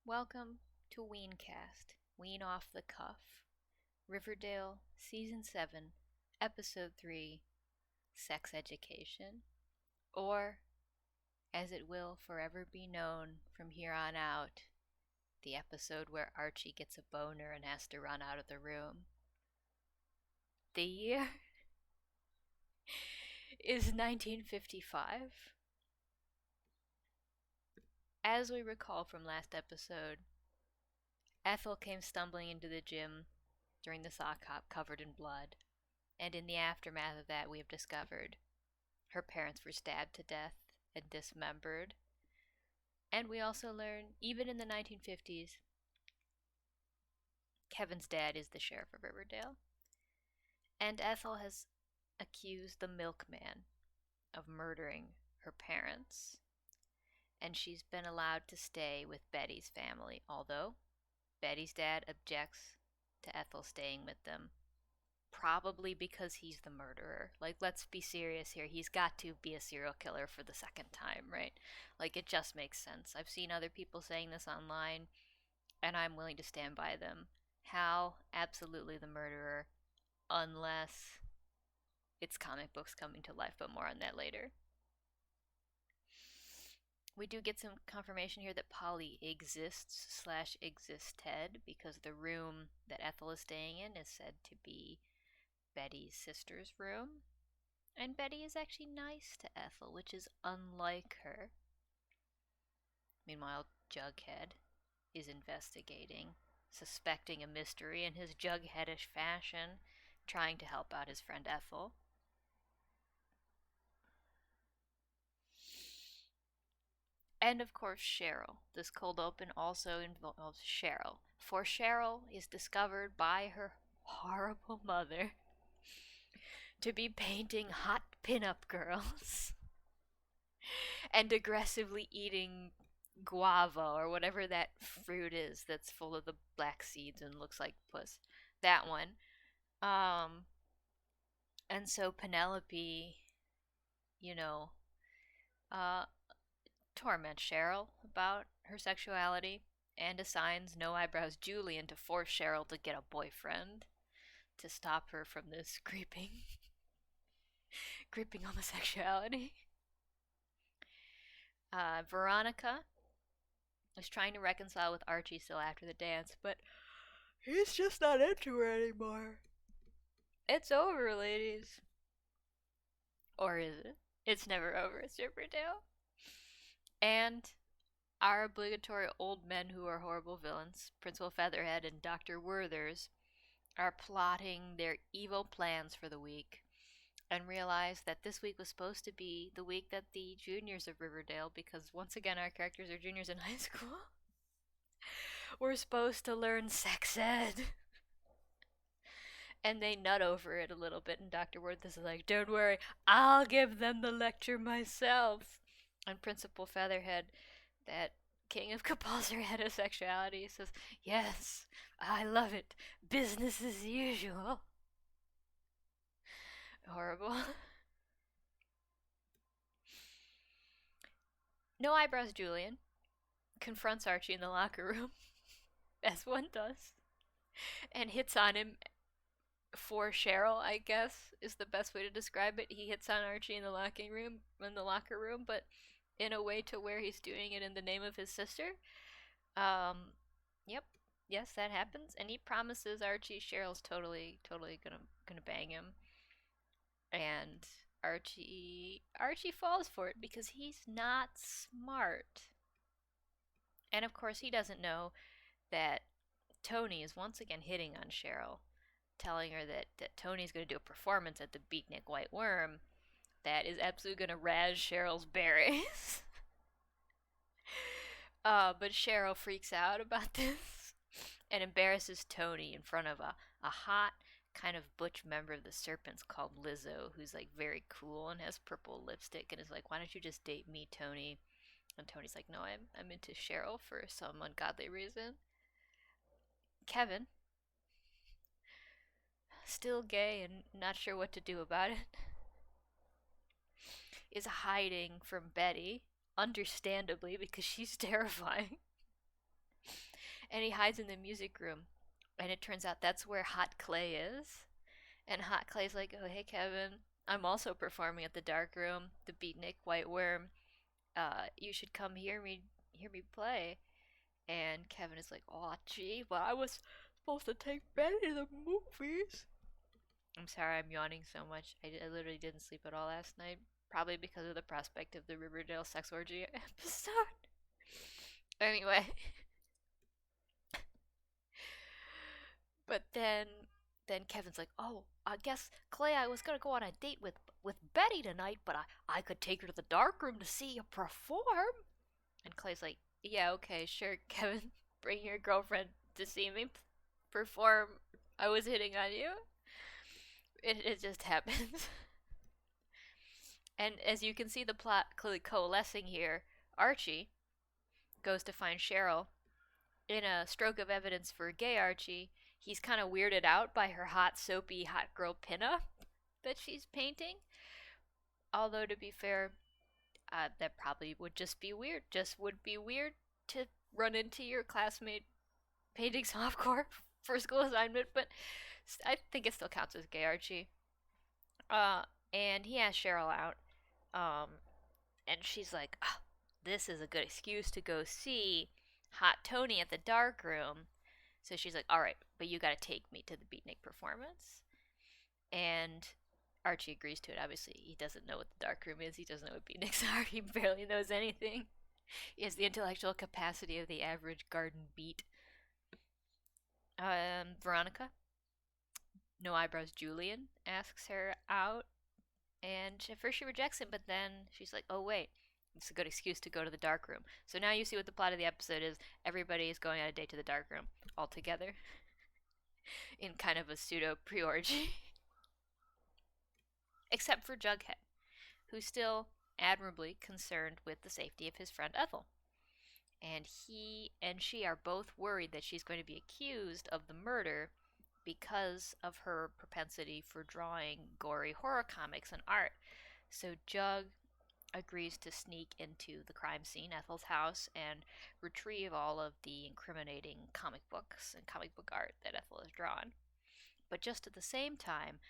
Welcome to Weencast, Ween Off the Cuff, Riverdale, Season 7, Episode 3, Sex Education, or, as it will forever be known from here on out, the episode where Archie gets a boner and has to run out of the room. The year is 1955. As we recall from last episode, Ethel came stumbling into the gym during the sock hop covered in blood, and in the aftermath of that we have discovered her parents were stabbed to death and dismembered. And we also learn, even in the 1950s, Kevin's dad is the sheriff of Riverdale. And Ethel has accused the milkman of murdering her parents. And she's been allowed to stay with Betty's family, although Betty's dad objects to Ethel staying with them. Probably because he's the murderer. Like, let's be serious here. He's got to be a serial killer for the second time, right? Like, it just makes sense. I've seen other people saying this online, and I'm willing to stand by them. Hal, absolutely the murderer, unless it's comic books coming to life, but more on that later. We do get some confirmation here that Polly exists/existed, because the room that Ethel is staying in is said to be Betty's sister's room. And Betty is actually nice to Ethel, which is unlike her. Meanwhile, Jughead is investigating, suspecting a mystery in his Jugheadish fashion, trying to help out his friend Ethel. And of course, Cheryl. This cold open also involves Cheryl. For Cheryl is discovered by her horrible mother to be painting hot pin-up girls and aggressively eating guava or whatever that fruit is that's full of the black seeds and looks like puss. That one. And so Penelope, you know, uh, torments Cheryl about her sexuality and assigns No Eyebrows Julian to force Cheryl to get a boyfriend to stop her from this creeping homosexuality. Veronica is trying to reconcile with Archie still after the dance, but he's just not into her anymore. It's over, ladies. Or is it? It's never over, it's Riverdale. And our obligatory old men who are horrible villains, Principal Featherhead and Dr. Werthers, are plotting their evil plans for the week and realize that this week was supposed to be the week that the juniors of Riverdale, because once again our characters are juniors in high school, were supposed to learn sex ed. And they nut over it a little bit, and Dr. Werthers is like, don't worry, I'll give them the lecture myself. And Principal Featherhead, that king of compulsory heterosexuality, says, yes, I love it. Business as usual. Horrible. No Eyebrows Julian confronts Archie in the locker room, as one does, and hits on him for Cheryl, I guess, is the best way to describe it. He hits on Archie in the locker room, but in a way to where he's doing it in the name of his sister. Yep, yes, that happens, and he promises Archie Cheryl's totally gonna bang him, and Archie falls for it because he's not smart, and of course he doesn't know that Tony is once again hitting on Cheryl, telling her that Tony's going to do a performance at the Beatnik White Worm that is absolutely going to razz Cheryl's berries. But Cheryl freaks out about this and embarrasses Tony in front of a hot, kind of butch member of the Serpents called Lizzo, who's like very cool and has purple lipstick and is like, why don't you just date me, Tony? And Tony's like, no, I'm into Cheryl for some ungodly reason. Kevin, still gay and not sure what to do about it, is hiding from Betty, understandably, because she's terrifying. and he hides in the music room. And it turns out that's where Hot Clay is. And Hot Clay's like, "Oh, hey, Kevin. I'm also performing at the Dark Room, the Beatnik White Worm. You should come hear me play." And Kevin is like, "Oh, gee, but I was supposed to take Betty to the movies." I'm sorry, I'm yawning so much. I literally didn't sleep at all last night. Probably because of the prospect of the Riverdale sex orgy episode. Anyway, but then Kevin's like, "Oh, I guess Clay, I was gonna go on a date with Betty tonight, but I could take her to the dark room to see you perform." And Clay's like, "Yeah, okay, sure, Kevin, bring your girlfriend to see me perform. I was hitting on you." It just happens. And as you can see the plot clearly coalescing here, Archie goes to find Cheryl. In a stroke of evidence for gay Archie, he's kind of weirded out by her hot, soapy, hot girl pinup that she's painting. Although, to be fair, that probably would just be weird. Just would be weird to run into your classmate painting softcore for school assignment, but I think it still counts as gay Archie. Uh, and he asks Cheryl out, um, and she's like, "Oh, this is a good excuse to go see Hot Tony at the dark room." So she's like, "All right, but you gotta take me to the Beatnik performance." And Archie agrees to it. Obviously, he doesn't know what the dark room is. He doesn't know what beatniks are. He barely knows anything. He has the intellectual capacity of the average garden beat. Veronica, no eyebrows Julian, asks her out. And at first she rejects him, but then she's like, "Oh, wait, it's a good excuse to go to the dark room." So now you see what the plot of the episode is. Everybody is going on a date to the dark room all together in kind of a pseudo pre orgy. Except for Jughead, who's still admirably concerned with the safety of his friend Ethel. And he and she are both worried that she's going to be accused of the murder because of her propensity for drawing gory horror comics and art. So Jug agrees to sneak into the crime scene, Ethel's house, and retrieve all of the incriminating comic books and comic book art that Ethel has drawn. But just at the same time,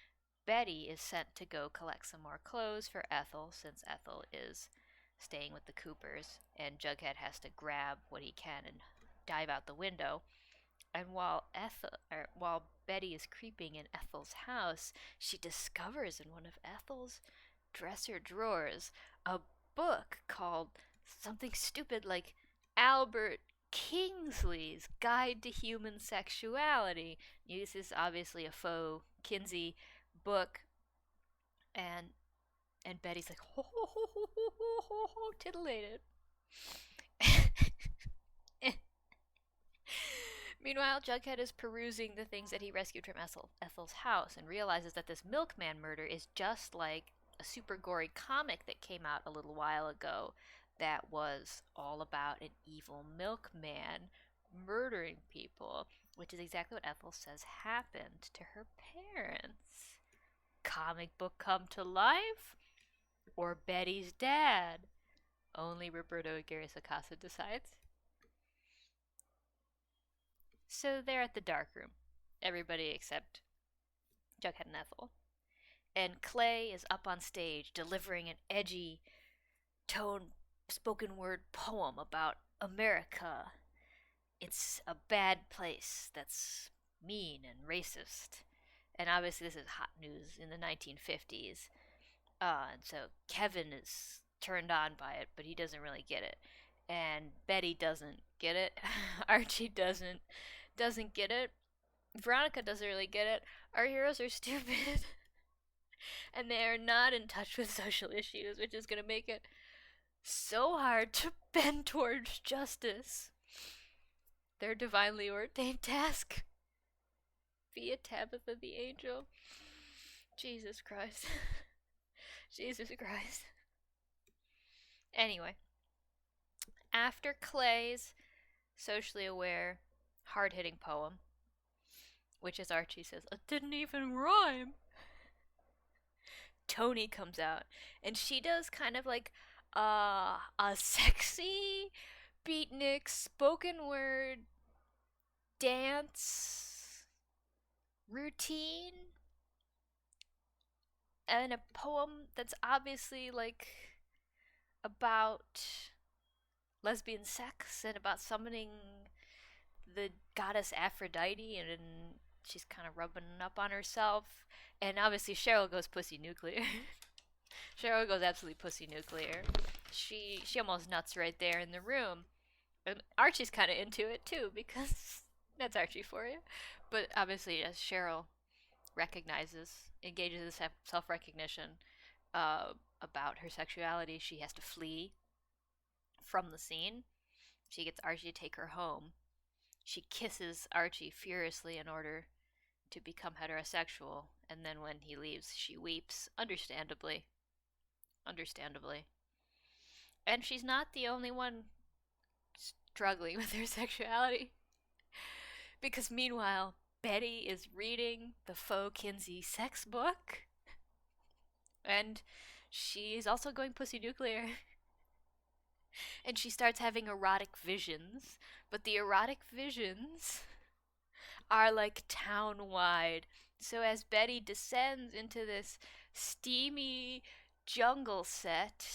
Betty is sent to go collect some more clothes for Ethel, since Ethel is staying with the Coopers, and Jughead has to grab what he can and dive out the window. And while Betty is creeping in Ethel's house, she discovers in one of Ethel's dresser drawers a book called something stupid like Albert Kingsley's Guide to Human Sexuality. This is obviously a faux Kinsey book, and Betty's like, "Ho ho ho ho ho ho ho ho," titillated. Meanwhile, Jughead is perusing the things that he rescued from Ethel's house and realizes that this milkman murder is just like a super gory comic that came out a little while ago that was all about an evil milkman murdering people, which is exactly what Ethel says happened to her parents. Comic book come to life? Or Betty's dad? Only Roberto Aguirre Sacasa decides. So they're at the dark room. Everybody except Jughead and Ethel. And Clay is up on stage delivering an edgy tone spoken word poem about America. It's a bad place that's mean and racist. And obviously this is hot news in the 1950s. And so Kevin is turned on by it, but he doesn't really get it. And Betty doesn't get it. Archie doesn't get it. Veronica doesn't really get it. Our heroes are stupid. And they are not in touch with social issues, which is going to make it so hard to bend towards justice. Their divinely ordained task. Be a Tabitha the Angel. Jesus Christ. Jesus Christ. Anyway, after Clay's socially aware, hard-hitting poem, which, as Archie says, it didn't even rhyme, Tony comes out, and she does kind of like a sexy beatnik spoken word dance routine and a poem that's obviously like about lesbian sex and about summoning the goddess Aphrodite, and she's kind of rubbing up on herself. And obviously Cheryl goes pussy nuclear. Cheryl goes absolutely pussy nuclear. She almost nuts right there in the room. And Archie's kind of into it too, because that's Archie for you. But obviously, as Cheryl recognizes, engages in self recognition about her sexuality, she has to flee from the scene. She gets Archie to take her home. She kisses Archie furiously in order to become heterosexual, and then when he leaves, she weeps, understandably. Understandably. And she's not the only one struggling with her sexuality. Because meanwhile, Betty is reading the Faux Kinsey sex book, and she's also going pussy nuclear. And she starts having erotic visions, but the erotic visions are like town wide. So as Betty descends into this steamy jungle set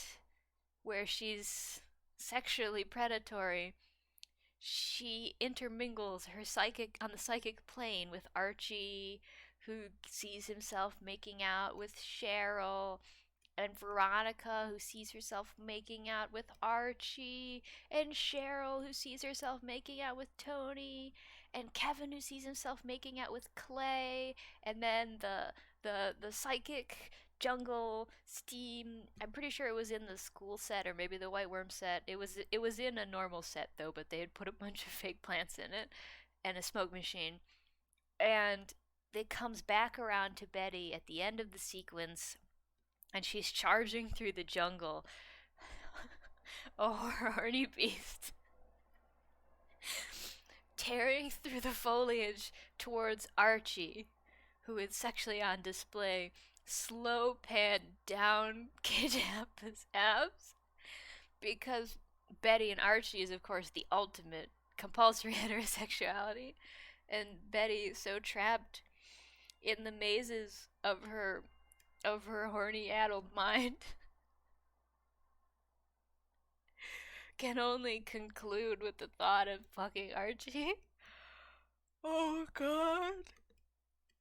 where she's sexually predatory, she intermingles her psychic on the psychic plane with Archie, who sees himself making out with Cheryl, and Veronica, who sees herself making out with Archie, and Cheryl, who sees herself making out with Tony, and Kevin, who sees himself making out with Clay, and then the psychic jungle steam. I'm pretty sure it was in the school set or maybe the White Worm set. It was in a normal set though, but they had put a bunch of fake plants in it and a smoke machine. And it comes back around to Betty at the end of the sequence, and she's charging through the jungle. A horny beast tearing through the foliage towards Archie, who is sexually on display. Slow pan down Kidappa's abs, because Betty and Archie is, of course, the ultimate compulsory heterosexuality, and Betty is so trapped in the mazes of her horny addled mind can only conclude with the thought of fucking Archie. Oh god.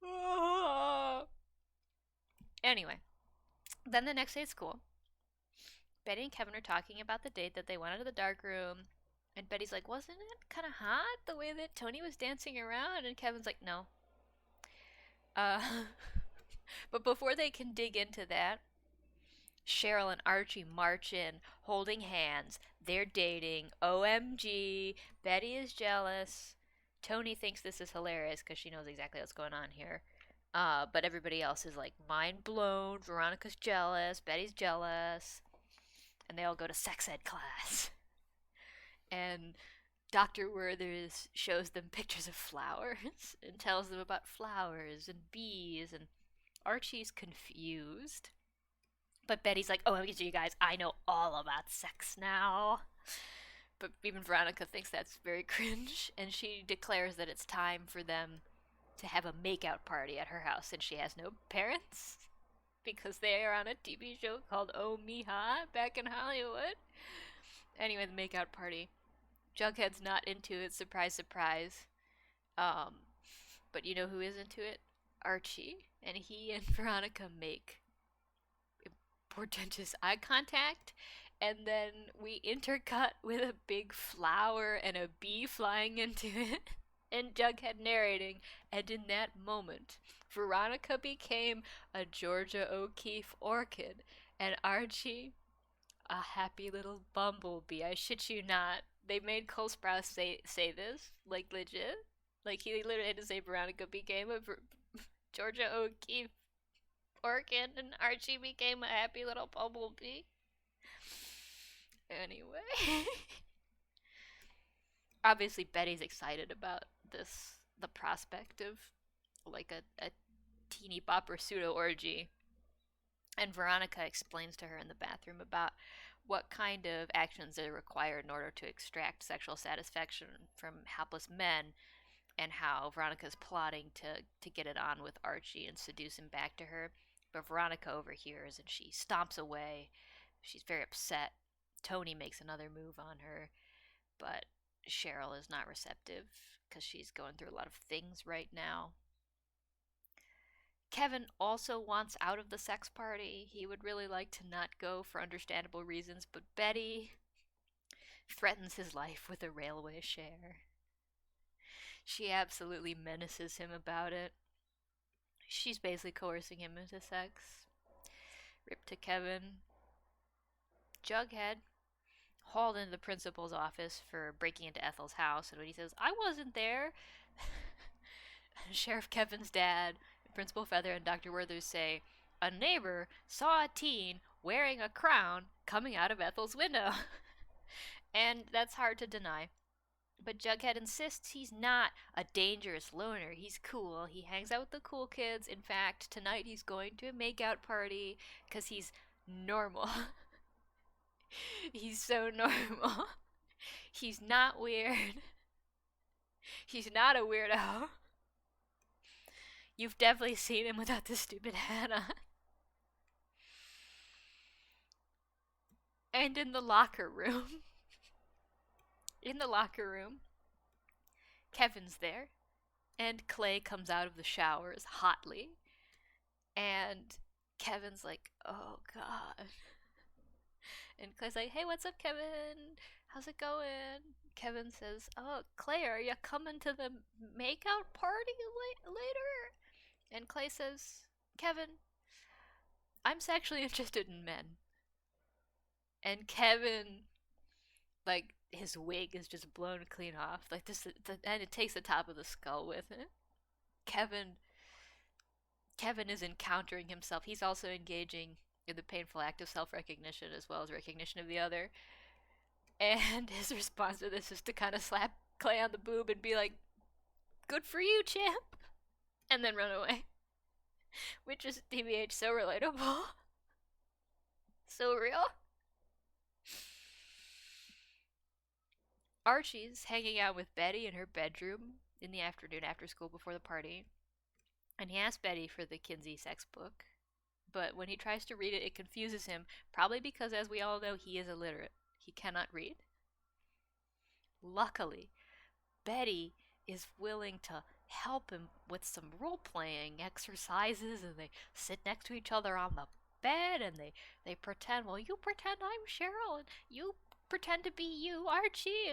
Oh. Anyway, then the next day at school, Betty and Kevin are talking about the date that they went into the dark room. And Betty's like, wasn't it kind of hot the way that Tony was dancing around? And Kevin's like, no. Uh, but before they can dig into that, Cheryl and Archie march in, holding hands. They're dating. OMG. Betty is jealous. Tony thinks this is hilarious because she knows exactly what's going on here. But everybody else is like mind blown. Veronica's jealous. Betty's jealous. And they all go to sex ed class. And Dr. Werther's shows them pictures of flowers and tells them about flowers and bees, and Archie's confused. But Betty's like, oh, you guys, I know all about sex now. But even Veronica thinks that's very cringe, and she declares that it's time for them to have a makeout party at her house, and she has no parents because they are on a TV show called Oh Mija back in Hollywood. Anyway, the makeout party. Jughead's not into it, surprise, surprise. Um, but you know who is into it? Archie. And he and Veronica make portentous eye contact, and then we intercut with a big flower and a bee flying into it, and Jughead narrating, and in that moment, Veronica became a Georgia O'Keeffe orchid, and Archie a happy little bumblebee. I shit you not. They made Cole Sprouse say this, like legit. Like he literally had to say Veronica became a Georgia O'Keeffe orchid, and Archie became a happy little bumblebee. Anyway, obviously Betty's excited about this, the prospect of like a teeny bopper pseudo orgy. And Veronica explains to her in the bathroom about what kind of actions are required in order to extract sexual satisfaction from hapless men. and how Veronica's plotting to get it on with Archie and seduce him back to her. But Veronica overhears and she stomps away. She's very upset. Tony makes another move on her, but Cheryl is not receptive because she's going through a lot of things right now. Kevin also wants out of the sex party. He would really like to not go for understandable reasons, but Betty threatens his life with a railway share. She absolutely menaces him about it. She's basically coercing him into sex. Rip to Kevin. Jughead hauled into the principal's office for breaking into Ethel's house, and when he says, "I wasn't there," Sheriff Kevin's dad, Principal Feather, and Dr. Werther say, "A neighbor saw a teen wearing a crown coming out of Ethel's window." And that's hard to deny. But Jughead insists he's not a dangerous loner. He's cool. He hangs out with the cool kids. In fact, tonight he's going to a makeout party because he's normal. He's so normal. He's not weird. He's not a weirdo. You've definitely seen him without the stupid hat on. And in the locker room. Kevin's there. And Clay comes out of the showers hotly. And Kevin's like, "Oh, God." And Clay's like, "Hey, what's up, Kevin? How's it going?" Kevin says, "Oh, Clay, are you coming to the makeout party later?" And Clay says, "Kevin, I'm sexually interested in men." And Kevin, like, his wig is just blown clean off. Like, this, and it takes the top of the skull with it. Kevin is encountering himself. He's also engaging in the painful act of self-recognition as well as recognition of the other. And his response to this is to kind of slap Clay on the boob and be like, "Good for you, champ," and then run away. Which is, TBH, so relatable. So real. Archie's hanging out with Betty in her bedroom in the afternoon after school before the party. And he asks Betty for the Kinsey sex book. But when he tries to read it, it confuses him, probably because, as we all know, he is illiterate. He cannot read. Luckily, Betty is willing to help him with some role-playing exercises, and they sit next to each other on the bed, and they pretend, well, you pretend I'm Cheryl, and you pretend to be you, Archie,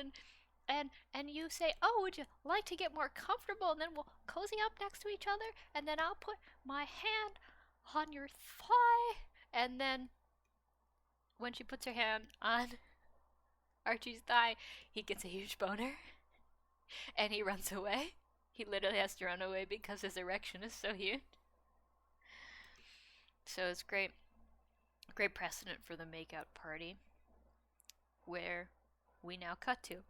and you say, "Oh, would you like to get more comfortable?" And then we'll cozy up next to each other, and then I'll put my hand on your thigh, and then when she puts her hand on Archie's thigh, he gets a huge boner, and he runs away. He literally has to run away because his erection is so huge. So it's great precedent for the makeout party, where we now cut to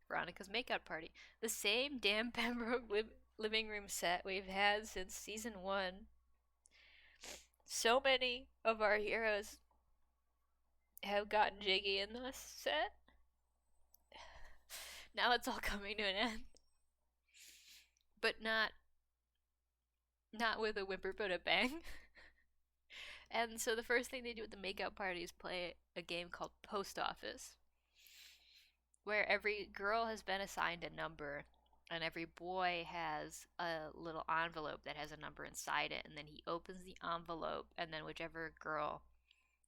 Veronica's makeout party. The same damn Pembroke living room set we've had since season 1. So many of our heroes have gotten jiggy in this set. Now it's all coming to an end. But not with a whimper but a bang. And so the first thing they do at the makeout party is play a game called Post Office, where every girl has been assigned a number, and every boy has a little envelope that has a number inside it, and then he opens the envelope, and then whichever girl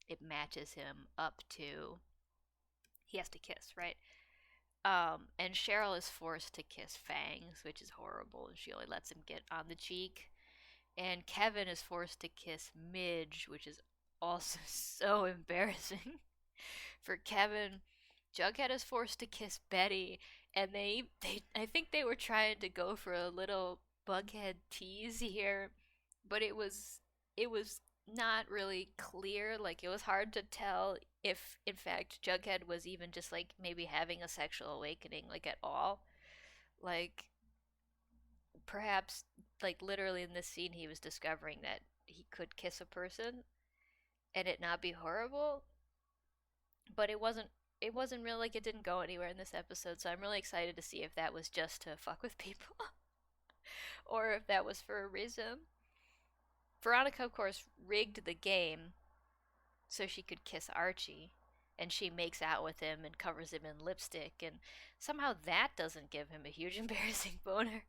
it matches him up to, he has to kiss, right? And Cheryl is forced to kiss Fangs, which is horrible, and she only lets him get on the cheek. And Kevin is forced to kiss Midge, which is also so embarrassing. For Kevin, Jughead is forced to kiss Betty, and they I think they were trying to go for a little Bughead tease here, but it was not really clear. Like, it was hard to tell if in fact Jughead was even just like maybe having a sexual awakening, like, at all. Like, perhaps, like, literally in this scene he was discovering that he could kiss a person and it not be horrible, but it wasn't really, like, it didn't go anywhere in this episode. So I'm really excited to see if that was just to fuck with people. or if that was for a reason. Veronica, of course, rigged the game so she could kiss Archie, and she makes out with him and covers him in lipstick, and somehow that doesn't give him a huge embarrassing boner.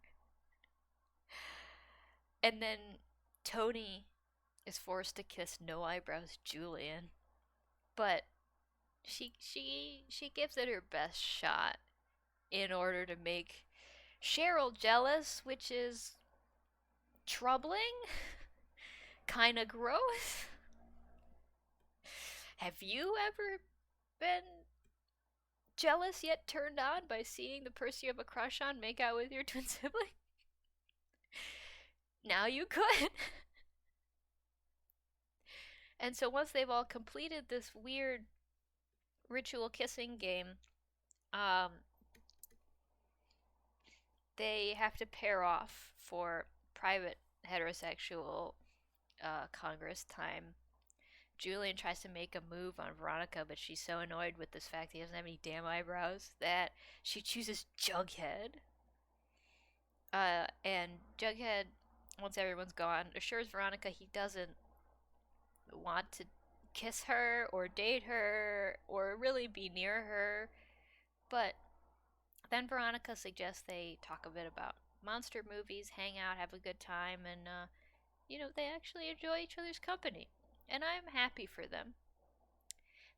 And then Tony is forced to kiss No Eyebrows Julian, but she gives it her best shot in order to make Cheryl jealous, which is troubling, kind of gross. Have you ever been jealous yet turned on by seeing the person you have a crush on make out with your twin sibling? Now you could. And so once they've all completed this weird ritual kissing game, um, they have to pair off for private heterosexual Congress time. Julian tries to make a move on Veronica, but she's so annoyed with this fact he doesn't have any damn eyebrows that she chooses Jughead. And Jughead, once everyone's gone, assures Veronica he doesn't want to kiss her or date her or really be near her. But then Veronica suggests they talk a bit about monster movies, hang out, have a good time, and, they actually enjoy each other's company. And I'm happy for them.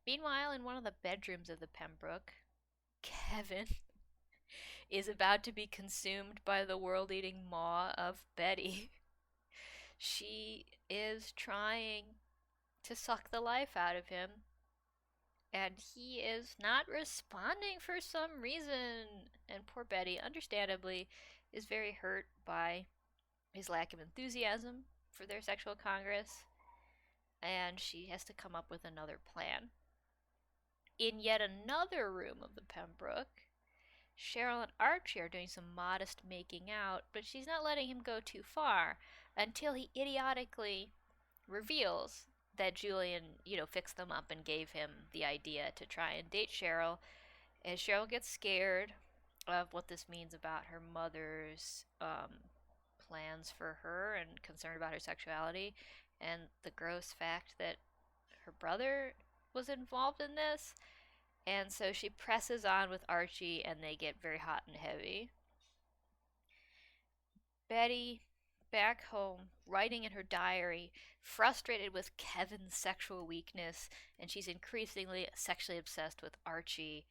Meanwhile, in one of the bedrooms of the Pembroke, Kevin is about to be consumed by the world eating maw of Betty. She is trying to suck the life out of him, and he is not responding for some reason. And poor Betty, understandably, is very hurt by his lack of enthusiasm for their sexual congress, and she has to come up with another plan. In yet another room of the Pembroke, Cheryl and Archie are doing some modest making out, but she's not letting him go too far until he idiotically reveals that Julian, fixed them up and gave him the idea to try and date Cheryl. And Cheryl gets scared of what this means about her mother's plans for her and concerned about her sexuality, and the gross fact that her brother was involved in this. And so she presses on with Archie, and they get very hot and heavy. Betty, back home, writing in her diary, frustrated with Kevin's sexual weakness, and she's increasingly sexually obsessed with Archie.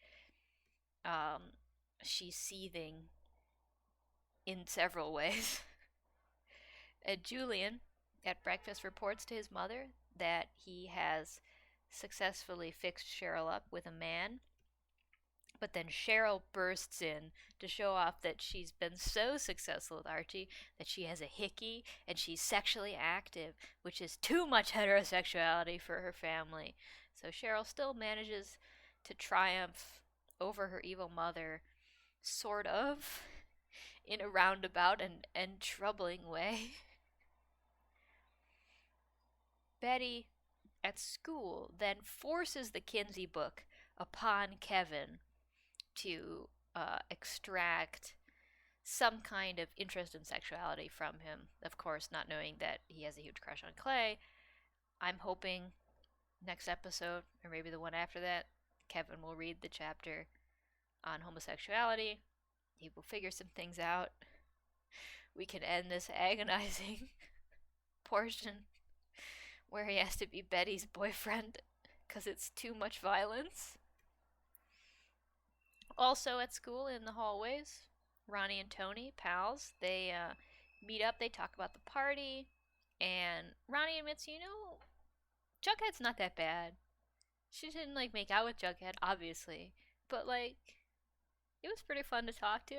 She's seething in several ways. And Julian, at breakfast, reports to his mother that he has successfully fixed Cheryl up with a man. But then Cheryl bursts in to show off that she's been so successful with Archie that she has a hickey and she's sexually active, which is too much heterosexuality for her family. So Cheryl still manages to triumph over her evil mother, sort of, in a roundabout and troubling way. Betty, at school, then forces the Kinsey book upon Kevin to extract some kind of interest in sexuality from him. Of course, not knowing that he has a huge crush on Clay. I'm hoping next episode, or maybe the one after that, Kevin will read the chapter on homosexuality. He will figure some things out. We can end this agonizing portion where he has to be Betty's boyfriend because it's too much violence. Also at school in the hallways, Ronnie and Tony, pals, they meet up, they talk about the party, and Ronnie admits, Jughead's not that bad. She didn't, make out with Jughead, obviously, but, it was pretty fun to talk to.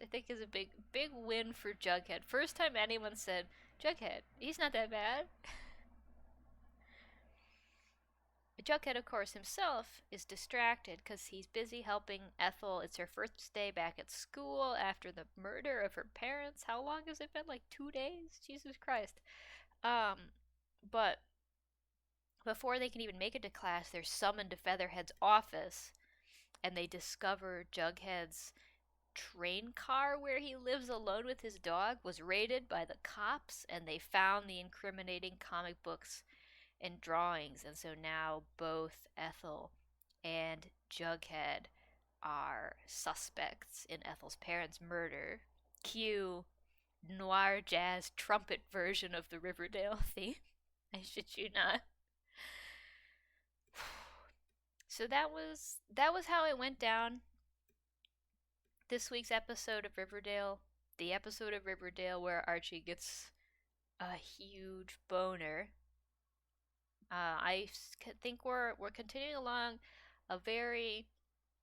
I think is a big, big win for Jughead. First time anyone said, Jughead, he's not that bad. Jughead, of course, himself is distracted because he's busy helping Ethel. It's her first day back at school after the murder of her parents. How long has it been? 2 days? Jesus Christ. But before they can even make it to class, they're summoned to Featherhead's office, and they discover Jughead's train car where he lives alone with his dog was raided by the cops, and they found the incriminating comic books and drawings. And so now both Ethel and Jughead are suspects in Ethel's parents' murder. Cue noir jazz trumpet version of the Riverdale theme. I shit you not. So that was how it went down. This week's episode of Riverdale, the episode of Riverdale where Archie gets a huge boner. I think we're continuing along a very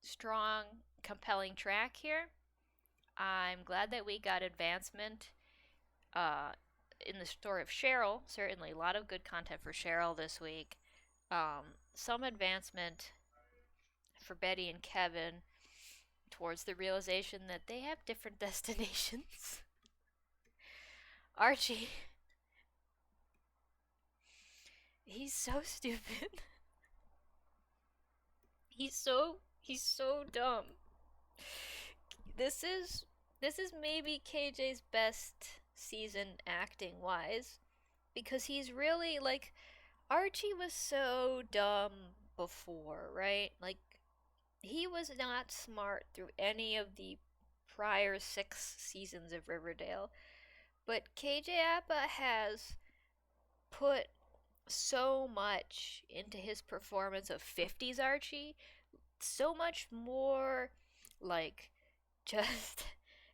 strong, compelling track here. I'm glad that we got advancement uh, in the story of Cheryl. Certainly, a lot of good content for Cheryl this week. Some advancement for Betty and Kevin towards the realization that they have different destinations. Archie, he's so stupid. He's so dumb. This is this is maybe KJ's best season acting wise, because he's really like, Archie was so dumb before, right? Like, he was not smart through any of the prior 6 seasons of Riverdale, but KJ Appa has put so much into his performance of 50s Archie, so much more like just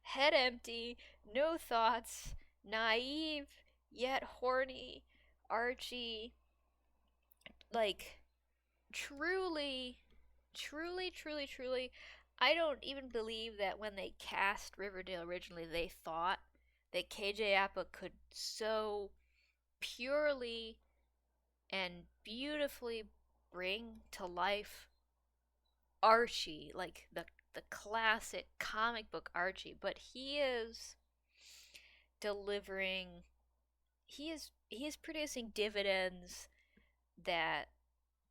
head empty, no thoughts, naive yet horny Archie. Like, truly, truly, truly, truly, I don't even believe that when they cast Riverdale originally, they thought that KJ Appa could so purely and beautifully bring to life Archie, like the classic comic book Archie, but he is delivering, he is producing dividends that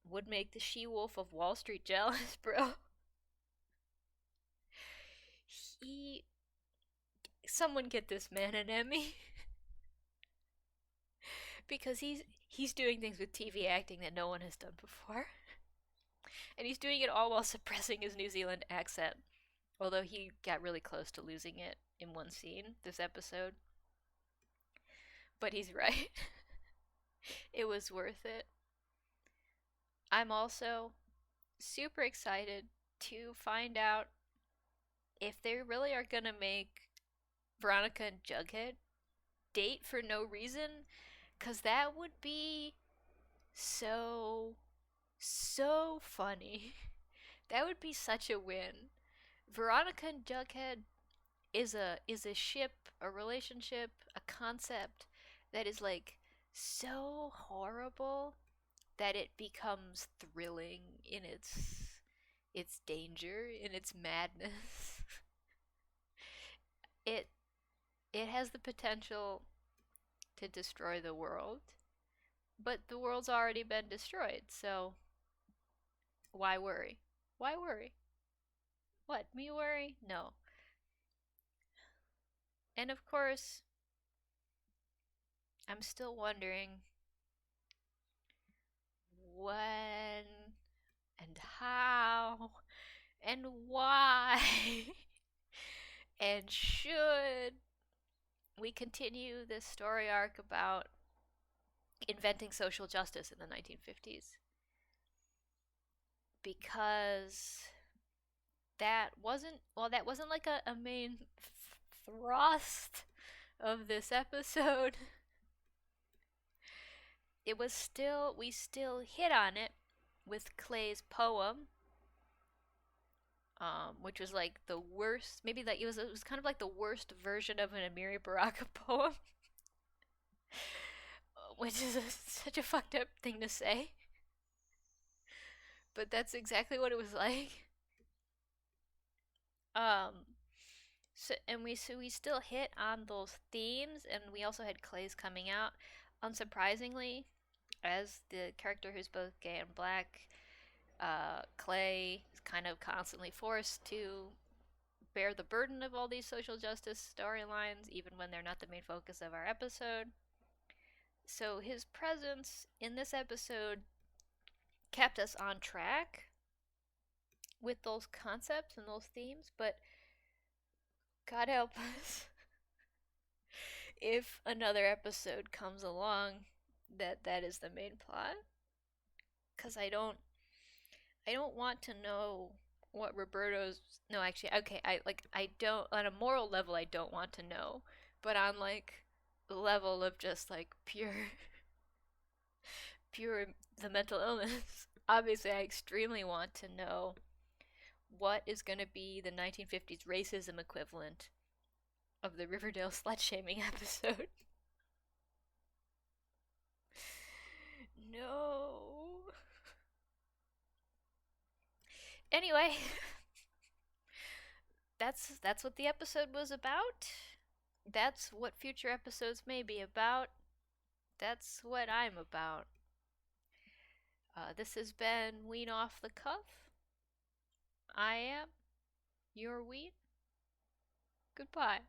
would make the she-wolf of Wall Street jealous, bro. He Someone get this man an Emmy. Because he's doing things with TV acting that no one has done before. And he's doing it all while suppressing his New Zealand accent. Although he got really close to losing it in one scene this episode. But he's right. It was worth it. I'm also super excited to find out if they really are gonna make Veronica and Jughead date for no reason, because that would be so, so funny. That would be such a win. Veronica and Jughead is a ship, a relationship, a concept that is like so horrible that it becomes thrilling in its danger, in its madness. it it has the potential to destroy the world, but the world's already been destroyed, so why worry? Why worry? What, me worry? No. And of course, I'm still wondering when and how and why and should we continue this story arc about inventing social justice in the 1950s. Because that wasn't like a main thrust of this episode. We still hit on it with Clay's poem, which was like the worst. Maybe that it was kind of like the worst version of an Amiri Baraka poem, which is such a fucked up thing to say. But that's exactly what it was like. Um, so we still hit on those themes, and we also had Clay's coming out. Unsurprisingly, as the character who's both gay and black, Clay is kind of constantly forced to bear the burden of all these social justice storylines, even when they're not the main focus of our episode. So his presence in this episode kept us on track with those concepts and those themes, but God help us if another episode comes along that is the main plot, cuz I don't want to know what Roberto's no, actually, okay, I don't, on a moral level I don't want to know, but on like the level of just like pure the mental illness. Obviously, I extremely want to know what is going to be the 1950s racism equivalent of the Riverdale slut shaming episode. No. Anyway, that's what the episode was about. That's what future episodes may be about. That's what I'm about. This has been Ween Off the Cuff. I am your Ween. Goodbye.